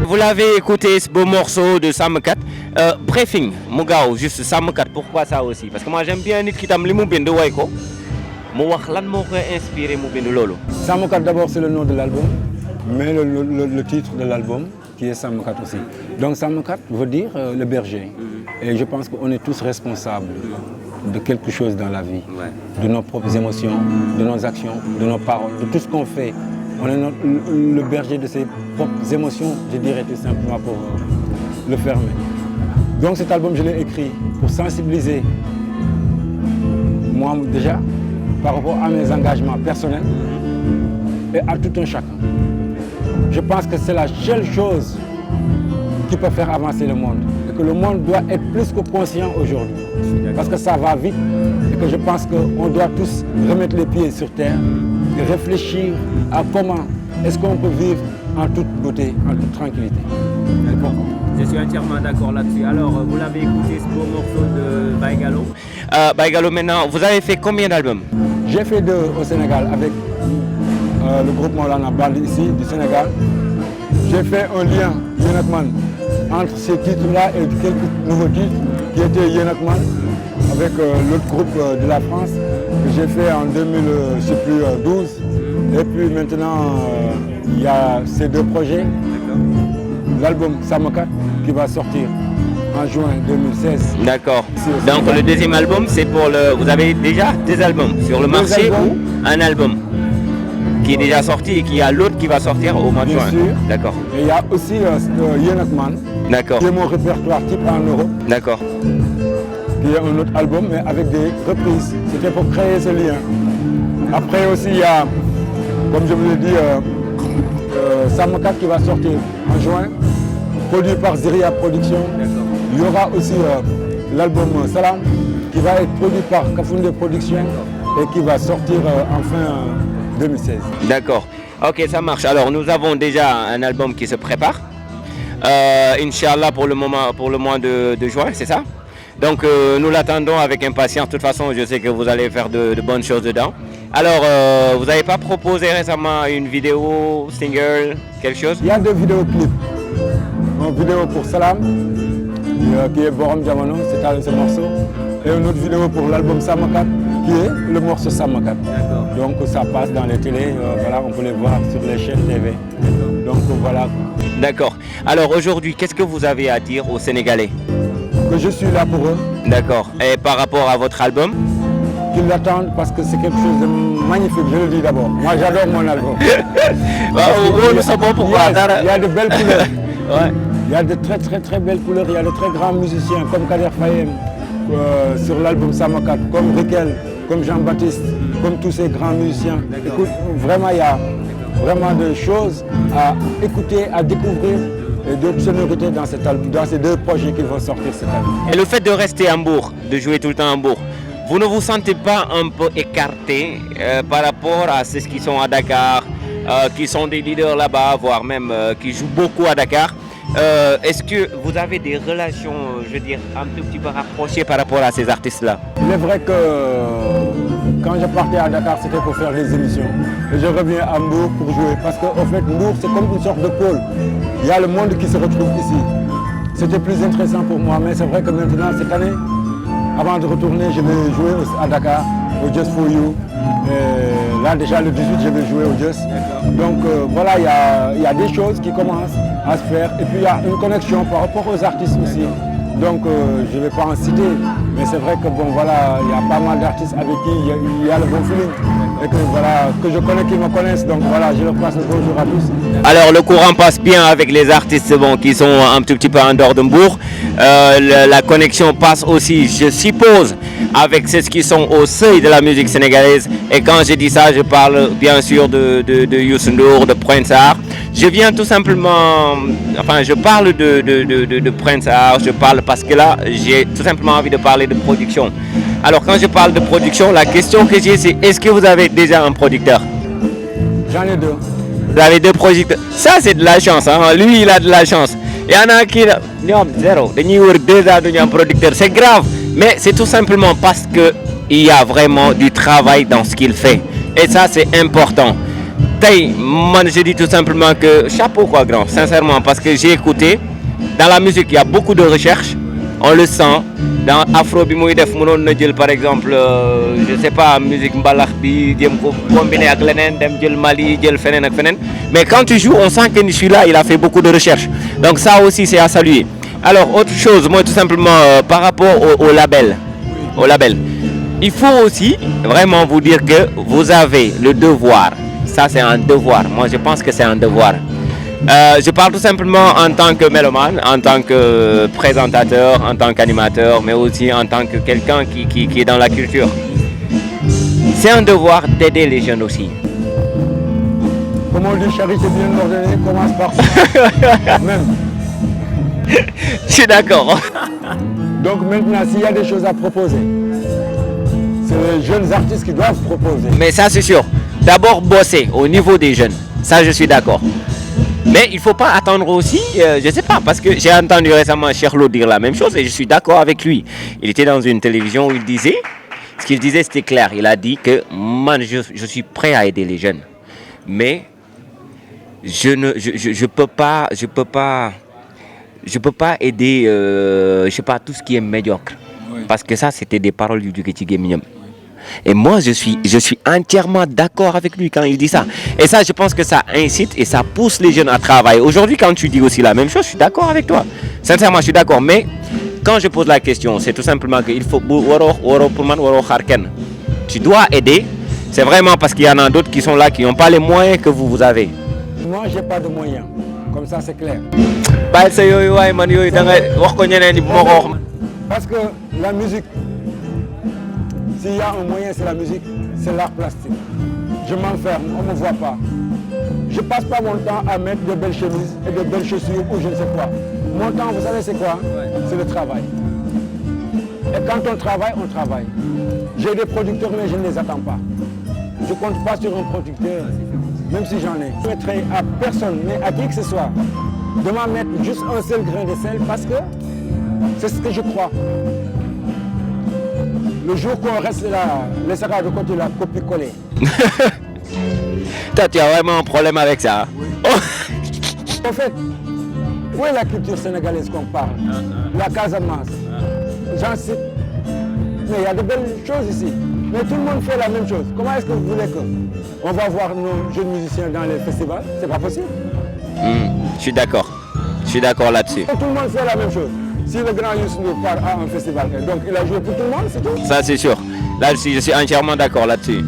Vous l'avez écouté, ce beau morceau de Sam 4. Briefing, Mougao, juste Sam 4, pourquoi ça aussi? Parce que moi j'aime bien nit ki tam li mu bind way ko. Mu wax lan moo koy inspiré mu bind loolu. Sam 4 d'abord c'est le nom de l'album, mais le titre de l'album qui est Sam 4 aussi. Donc Sam 4 veut dire le berger. Et je pense qu'on est tous responsables de quelque chose dans la vie, de nos propres émotions, de nos actions, de nos paroles, de tout ce qu'on fait. On est le berger de ses propres émotions, je dirais tout simplement pour le fermer. Donc cet album, je l'ai écrit pour sensibiliser moi déjà par rapport à mes engagements personnels et à tout un chacun. Je pense que c'est la seule chose qui peut faire avancer le monde. Et que le monde doit être plus que conscient aujourd'hui. Parce que ça va vite et que je pense qu'on doit tous remettre les pieds sur terre et réfléchir à comment est-ce qu'on peut vivre en toute beauté, en toute tranquillité. Je suis entièrement d'accord là-dessus. Alors, vous l'avez écouté, ce beau morceau de Baïgalo. Baïgalo, maintenant, vous avez fait combien d'albums? J'ai fait 2 au Sénégal avec le groupe Maulana Bandi ici, du Sénégal. J'ai fait un lien, Yenakman, entre ces titres-là et quelques nouveaux titres qui étaient Yenakman avec l'autre groupe de la France que j'ai fait en 2012. Et puis maintenant, il y a ces 2 projets. L'album Sam 4 qui va sortir en juin 2016. D'accord. Donc le deuxième album, c'est pour le... Vous avez déjà 2 albums sur le marché ou un album qui est déjà sorti et qu'il y a l'autre qui va sortir au mois de juin. D'accord. Et il y a aussi Yenakman, qui est mon répertoire type en Europe. D'accord. Qui est un autre album mais avec des reprises. C'était pour créer ce lien. Après aussi il y a, comme je vous l'ai dit, Sam 4 qui va sortir en juin, produit par Ziria Production. Il y aura aussi l'album Salam qui va être produit par Kafoundé Production et qui va sortir en fin 2016. D'accord. Ok, ça marche. Alors nous avons déjà un album qui se prépare. Inch'Allah pour le mois de juin, c'est ça? Donc nous l'attendons avec impatience. De toute façon, je sais que vous allez faire de bonnes choses dedans. Alors, vous n'avez pas proposé récemment une vidéo, single, quelque chose? Il y a 2 vidéoclips. Une vidéo pour Salam, qui est Borom Diamano, c'est ce morceau. Et une autre vidéo pour l'album Sam 4, qui est le morceau Samakat. Donc ça passe dans les télés, voilà, on peut les voir sur les chaînes TV. Donc voilà. D'accord. Alors aujourd'hui, qu'est-ce que vous avez à dire aux Sénégalais? Que je suis là pour eux. D'accord. Et par rapport à votre album? Qu'ils l'attendent parce que c'est quelque chose de magnifique, je le dis d'abord. Moi j'adore mon album. Nous savons pourquoi. Il y a de belles couleurs. Ouais. Il y a de très belles couleurs, il y a de très grands musiciens comme Kader Fayem sur l'album Samakat, comme Riquel, comme Jean-Baptiste, comme tous ces grands musiciens. Écoute, vraiment il y a vraiment des choses à écouter, à découvrir et d'autres sonorités dans cet album, dans ces deux projets qui vont sortir cette année. Et le fait de rester à Mbour, de jouer tout le temps à Mbour, vous ne vous sentez pas un peu écarté par rapport à ceux qui sont à Dakar, qui sont des leaders là-bas, voire même qui jouent beaucoup à Dakar? Est-ce que vous avez des relations, je veux dire, un tout petit peu rapprochées par rapport à ces artistes-là? Il est vrai que quand je partais à Dakar, c'était pour faire des émissions. Et je reviens à Mbour pour jouer. Parce qu'en fait, Mbour, c'est comme une sorte de pôle. Il y a le monde qui se retrouve ici. C'était plus intéressant pour moi. Mais c'est vrai que maintenant, cette année, avant de retourner, je vais jouer à Dakar, au Just For You. Et là, déjà, le 18, je vais jouer au Just. Donc voilà, il y a des choses qui commencent à se faire. Et puis, il y a une connexion par rapport aux artistes aussi. Donc je ne vais pas en citer, mais c'est vrai que bon voilà, il y a pas mal d'artistes avec qui il y a le bon feeling. Et que voilà, que je connais, qui me connaissent, donc voilà, je leur passe le bonjour à tous. Alors le courant passe bien avec les artistes bon, qui sont un tout petit peu en dehors de Mbour. La connexion passe aussi, je suppose, avec ceux qui sont au seuil de la musique sénégalaise. Et quand je dis ça, je parle bien sûr de Youssou N'Dour, de Prince Art. Je viens tout simplement, enfin je parle de Prince Art, je parle parce que là j'ai tout simplement envie de parler de production. Alors quand je parle de production, la question que j'ai c'est est-ce que vous avez déjà un producteur? J'en ai deux. Vous avez deux producteurs. Ça c'est de la chance, hein? Lui il a de la chance. Il y en a qui ont zéro. Dañuy wër 2 ans duñu am producteur. C'est grave, mais c'est tout simplement parce que il y a vraiment du travail dans ce qu'il fait. Et ça c'est important. Moi je dis tout simplement que chapeau quoi grand, sincèrement, parce que j'ai écouté, dans la musique il y a beaucoup de recherche, on le sent, dans Afro bi muy def mënoon na jël par exemple, je sais pas, musique mbalax bi jëm ko combiné ak leneen dem jël Mali jël feneen ak feneen, mais quand tu joues on sent que celui-là il a fait beaucoup de recherche, donc ça aussi c'est à saluer. Alors autre chose, moi tout simplement par rapport au label, il faut aussi vraiment vous dire que vous avez le devoir. Ça c'est un devoir, moi je pense que c'est un devoir. Je parle tout simplement en tant que mélomane, en tant que présentateur, en tant qu'animateur, mais aussi en tant que quelqu'un qui est dans la culture. C'est un devoir d'aider les jeunes aussi. Comme on dit, charité bien ordonnée commence par soi même. Je suis d'accord. Donc maintenant, s'il y a des choses à proposer, c'est les jeunes artistes qui doivent proposer. Mais ça c'est sûr. D'abord bosser au niveau des jeunes, ça je suis d'accord. Mais il ne faut pas attendre aussi, je ne sais pas, parce que j'ai entendu récemment Cheikh Lo dire la même chose et je suis d'accord avec lui. Il était dans une télévision où il disait, ce qu'il disait c'était clair, il a dit que moi je suis prêt à aider les jeunes. Mais je peux pas aider, je sais pas, tout ce qui est médiocre. Oui. Parce que ça c'était des paroles du Dugueti Géminium. Et moi, je suis entièrement d'accord avec lui quand il dit ça. Et ça, je pense que ça incite et ça pousse les jeunes à travailler. Aujourd'hui, quand tu dis aussi la même chose, je suis d'accord avec toi. Sincèrement, je suis d'accord. Mais quand je pose la question, c'est tout simplement qu'il faut... Tu dois aider. C'est vraiment parce qu'il y en a d'autres qui sont là, qui n'ont pas les moyens que vous avez. Moi, je n'ai pas de moyens. Comme ça, c'est clair. Parce que la musique... S'il y a un moyen, c'est la musique, c'est l'art plastique. Je m'enferme, on ne me voit pas. Je ne passe pas mon temps à mettre de belles chemises et de belles chaussures ou je ne sais quoi. Mon temps, vous savez c'est quoi? C'est le travail. Et quand on travaille, on travaille. J'ai des producteurs, mais je ne les attends pas. Je ne compte pas sur un producteur, même si j'en ai. Je ne mettrai à personne, mais à qui que ce soit, de m'en mettre juste un seul grain de sel parce que c'est ce que je crois. Le jour qu'on reste là, laissera de côté la copie-coller. Toi, tu as vraiment un problème avec ça. Oui. En fait, où est la culture sénégalaise qu'on parle? La Casamance. J'en cite. Mais il y a de belles choses ici. Mais tout le monde fait la même chose. Comment est-ce que vous voulez qu'on va voir nos jeunes musiciens dans les festivals? C'est pas possible. Je suis d'accord. Je suis d'accord là-dessus. Tout le monde fait la même chose. Si le grand Youssou Ndour part à un festival, donc il a joué pour tout le monde, c'est tout. Ça, c'est sûr. Là-dessus, je suis entièrement d'accord là-dessus.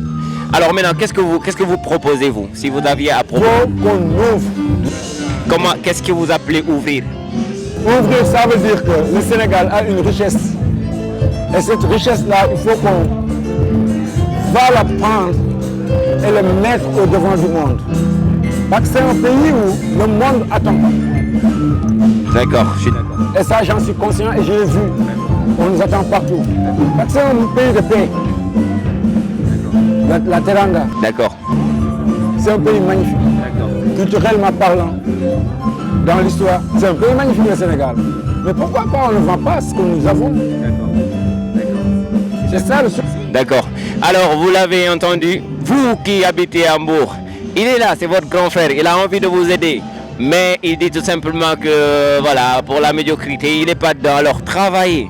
Alors maintenant, qu'est-ce que vous proposez, vous, si vous aviez à Il proposer? faut qu'on ouvre. Qu'est-ce que vous appelez ouvrir? Ouvrir, ça veut dire que le Sénégal a une richesse. Et cette richesse-là, il faut qu'on va la prendre et la mettre au devant du monde. Parce que c'est un pays où le monde attend pas. D'accord, je suis d'accord. Et ça, j'en suis conscient et je l'ai vu. On nous attend partout. Parce que c'est un pays de paix. La Teranga, D'accord. c'est un pays magnifique. Culturellement parlant, dans l'histoire, c'est un pays magnifique le Sénégal. Mais pourquoi pas on ne vend pas ce que nous avons? C'est ça le souci. D'accord. Alors, vous l'avez entendu, vous qui habitez à Hambourg, il est là, c'est votre grand frère, il a envie de vous aider. Mais il dit tout simplement que, voilà, pour la médiocrité, il n'est pas dedans. Alors, travaillez.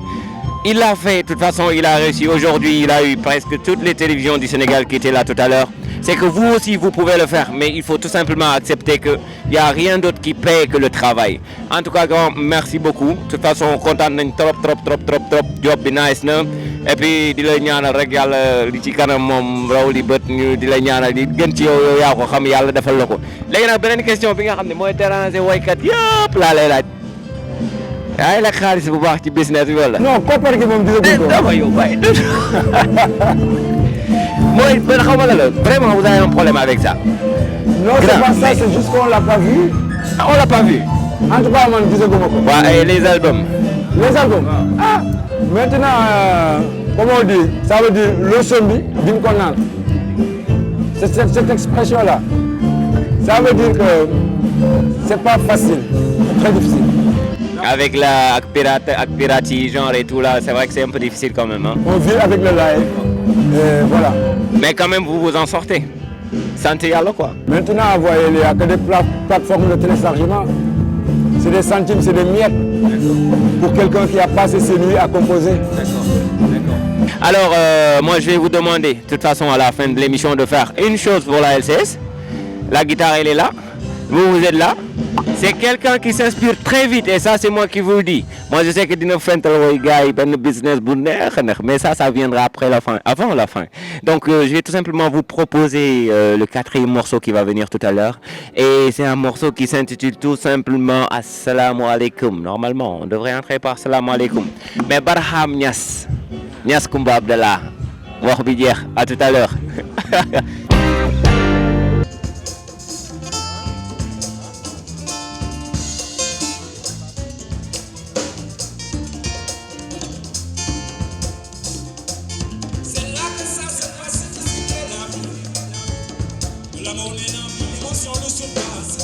Il l'a fait, de toute façon, il a réussi. Aujourd'hui, il a eu presque toutes les télévisions du Sénégal qui étaient là tout à l'heure. C'est que vous aussi, vous pouvez le faire, mais il faut tout simplement accepter qu'il n'y a rien d'autre qui paye que le travail. En tout cas, grand, merci beaucoup. De toute façon, content nañ trop. Job bi nice na. Et puis, di la ñaanal rek yàlla li ci kanam moom raw li bët ñu di la ñaanal di gën ci yow yaa ko xam yàlla defal la ko. Léegi nag beneen question bi nga xam ne mooy déranger woykat yëpp laa lay laaj. yaa ngi la xaalis bu baax ci business bi wala. Non, koppar gi moom dina ko. dama yow bàyyi mooy ben xaw ma la vraiment vous avez un problème avec ça. Non, c'est pas ça, c'est juste qu'on l'a pas vu. Ah, on l'a pas vu. En tout cas, man, gisaguma ko. Ouais, et les albums. Les albums. Ah, maintenant, comment on dit? Ça veut dire le sombi d'une connant. Cette expression-là, ça veut dire que c'est pas facile, c'est très difficile. Avec la pirati genre et tout là, c'est vrai que c'est un peu difficile quand même. Hein. On vit avec le live, et voilà. Mais quand même, vous vous en sortez. Santé yàlla quoi. Maintenant, vous voyez, il n'y a que des plateformes de téléchargement. C'est des centimes, c'est des miettes. Pour quelqu'un qui a passé ses nuits à composer. Alors, moi je vais vous demander, de toute façon à la fin de l'émission, de faire une chose pour la LCS. La guitare elle est là, vous êtes là. C'est quelqu'un qui s'inspire très vite et ça c'est moi qui vous le dis. Moi je sais que dina fental woy gars yi ben business bu neex mais ça viendra après la fin, avant la fin. Donc je vais tout simplement vous proposer le quatrième morceau qui va venir tout à l'heure et c'est un morceau qui s'intitule tout simplement Assalamu alaikum. Normalement on devrait entrer par Assalamu alaikum. Mais Barham Niass Koumba Abdallah wax bi jeex à tout à l'heure. L'amour n'est une émotion de surpasse.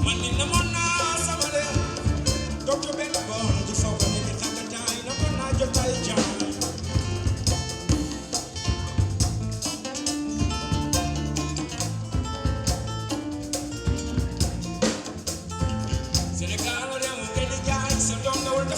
Mani na mona samale, docteur Ben Bon, du fond de l'État na mona jotay jam. Sénégal, on est un pays de guerre, c'est un homme de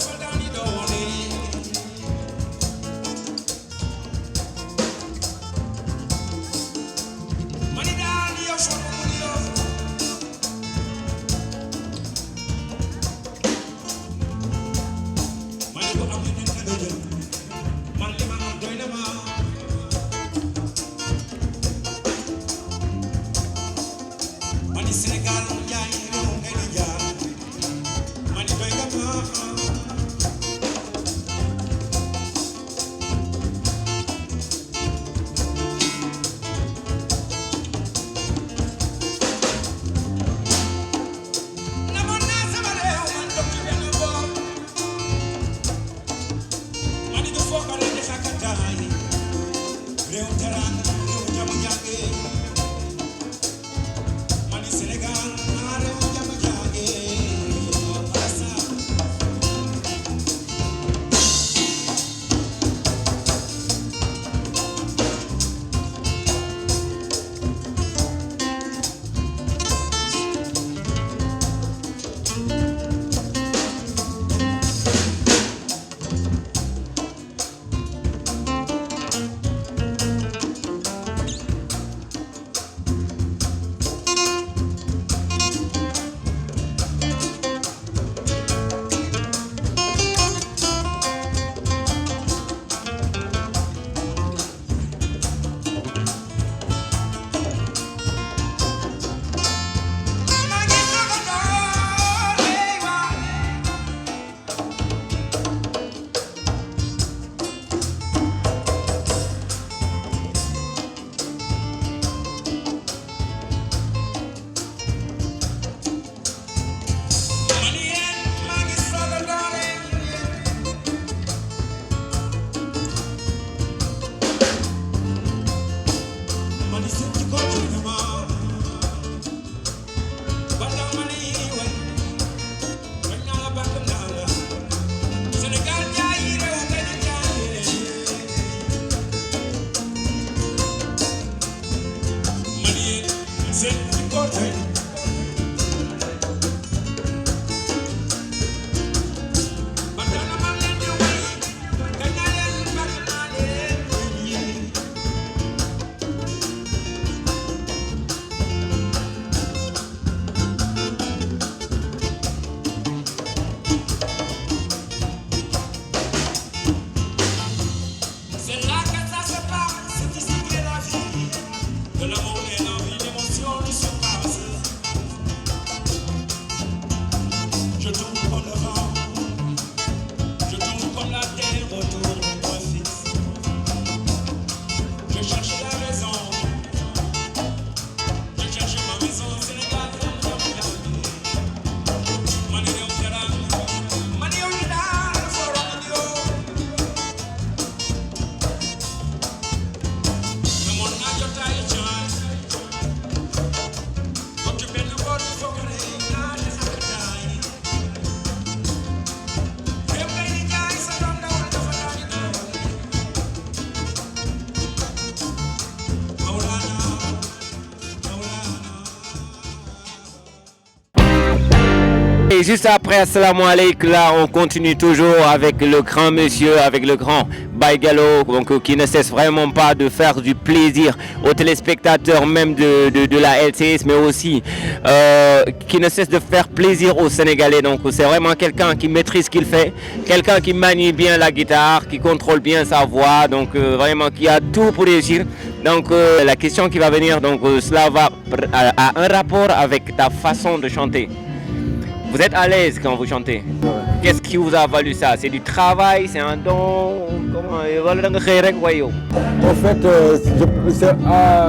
Et juste après, assalamu alaikum, là, on continue toujours avec le grand monsieur, avec le grand Baye Gallo, donc, qui ne cesse vraiment pas de faire du plaisir aux téléspectateurs, même de la LCS, mais aussi qui ne cesse de faire plaisir aux Sénégalais. Donc, c'est vraiment quelqu'un qui maîtrise ce qu'il fait, quelqu'un qui manie bien la guitare, qui contrôle bien sa voix, donc vraiment qui a tout pour réussir. Donc, la question qui va venir, donc, cela va à un rapport avec ta façon de chanter. Vous êtes à l'aise quand vous chantez. Qu'est-ce qui vous a valu ça? C'est du travail, c'est un don? En fait, c'est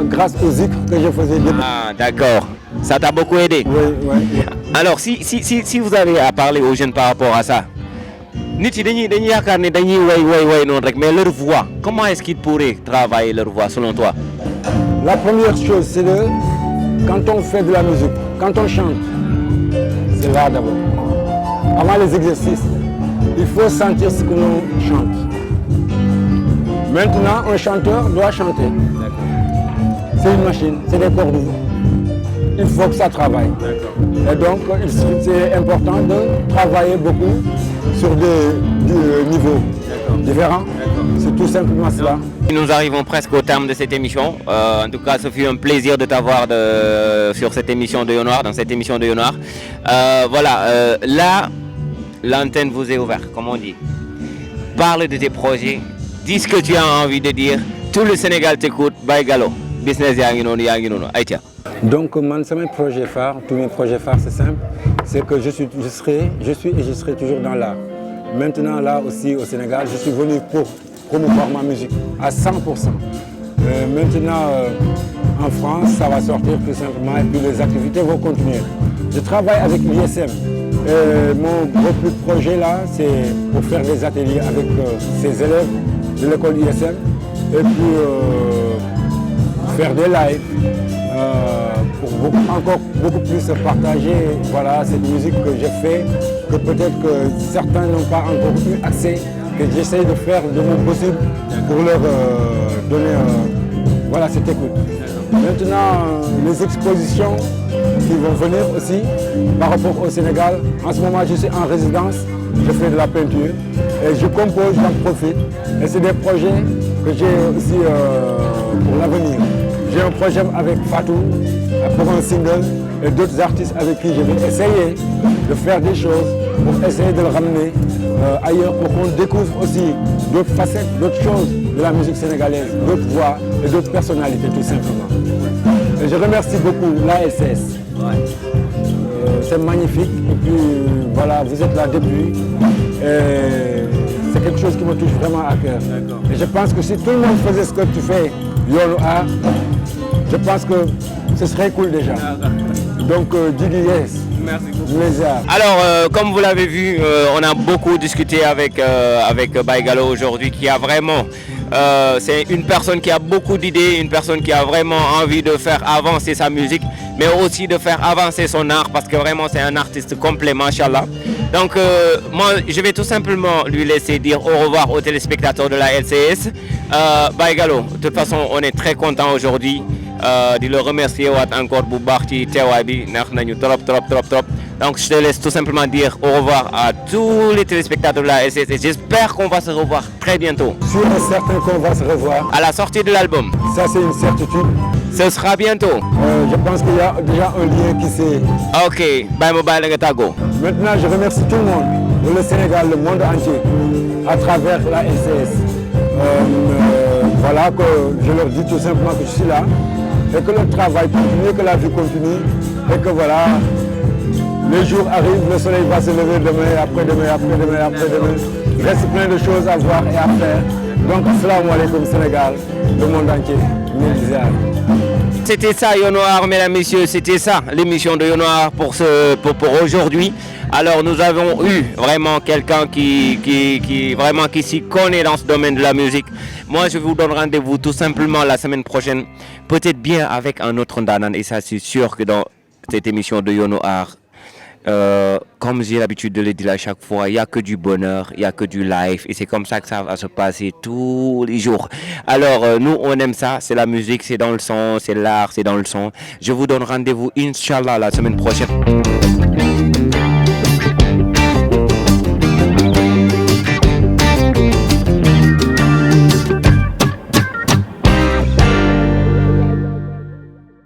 grâce aux zikr que je faisais depuis. Ah, d'accord. Ça t'a beaucoup aidé. Oui. Alors, si vous avez à parler aux jeunes par rapport à ça, mais leur voix, comment est-ce qu'ils pourraient travailler leur voix selon toi? La première chose, c'est quand on fait de la musique, quand on chante, c'est là d'abord. Avant les exercices, il faut sentir ce que l'on chante. Maintenant, un chanteur doit chanter. C'est une machine, c'est des cordes. Il faut que ça travaille. Et donc, c'est important de travailler beaucoup sur des niveaux différents. C'est tout simplement cela. Nous arrivons presque au terme de cette émission. En tout cas, ce fut un plaisir de t'avoir sur cette émission de Yonoir, dans cette émission de Yonoir. Là, l'antenne vous est ouverte, comme on dit. Parle de tes projets, dis ce que tu as envie de dire. Tout le Sénégal t'écoute. Baye Gallo, business yanginono. Aïtia. Donc, c'est mes projets phares. Tous mes projets phares, c'est simple. C'est que je suis et je serai toujours dans l'art. Maintenant, là aussi, au Sénégal, je suis venu pour promouvoir ma musique à 100%. Maintenant, en France, ça va sortir tout simplement et puis les activités vont continuer. Je travaille avec l'ISM. Mon gros plus projet là, c'est pour faire des ateliers avec ces élèves de l'école ISM et puis faire des lives pour encore beaucoup plus partager cette musique que j'ai fait, que peut-être que certains n'ont pas encore eu accès, que j'essaye de faire de mon possible pour leur donner cette écoute. Maintenant, les expositions qui vont venir aussi par rapport au Sénégal. En ce moment, je suis en résidence, je fais de la peinture et je compose, j'en profite. Et c'est des projets que j'ai aussi pour l'avenir. J'ai un projet avec Fatou pour un single et d'autres artistes avec qui je vais essayer de faire des choses pour essayer de le ramener ailleurs pour qu'on découvre aussi d'autres facettes, d'autres choses de la musique sénégalaise, d'autres voix et d'autres personnalités tout simplement. Et je remercie beaucoup l'ASS. C'est magnifique et puis vous êtes là depuis. C'est quelque chose qui me touche vraiment à cœur. Et je pense que si tout le monde faisait ce que tu fais, Yonoir, je pense que ce serait cool déjà. Donc, Didi, yes. Merci beaucoup. Alors, comme vous l'avez vu, on a beaucoup discuté avec Baye Gallo aujourd'hui, qui a vraiment... c'est une personne qui a beaucoup d'idées, une personne qui a vraiment envie de faire avancer sa musique, mais aussi de faire avancer son art, parce que vraiment c'est un artiste complet, machallah. Donc moi je vais tout simplement lui laisser dire au revoir aux téléspectateurs de la LCS. Baye Gallo, de toute façon on est très content aujourd'hui de le remercier encore pour partie Tewabi, trop. Donc je te laisse tout simplement dire au revoir à tous les téléspectateurs de la LCS et j'espère qu'on va se revoir très bientôt. Sûr et certain qu'on va se revoir. À la sortie de l'album. Ça c'est une certitude. Ce sera bientôt. Je pense qu'il y a déjà un lien qui s'est... Ok, bye mobile Ngatago. Maintenant je remercie tout le monde, le Sénégal, le monde entier, à travers la LCS. Que je leur dis tout simplement que je suis là et que le travail continue, que la vie continue et que les jours arrivent, le soleil va se lever demain, après-demain. Il reste plein de choses à voir et à faire. Donc, assalamu alaikum Sénégal, le monde entier. C'était ça Yonoir, mesdames, messieurs, c'était ça l'émission de Yonoir pour aujourd'hui. Alors nous avons eu vraiment quelqu'un qui s'y connaît dans ce domaine de la musique. Moi je vous donne rendez-vous tout simplement la semaine prochaine, peut-être bien avec un autre Ndanan, et ça c'est sûr que dans cette émission de Yonoir, comme j'ai l'habitude de le dire à chaque fois, il n'y a que du bonheur, il n'y a que du live et c'est comme ça que ça va se passer tous les jours. Alors nous on aime ça, c'est la musique, c'est dans le son, c'est l'art, c'est dans le son. Je vous donne rendez-vous Inch'Allah la semaine prochaine.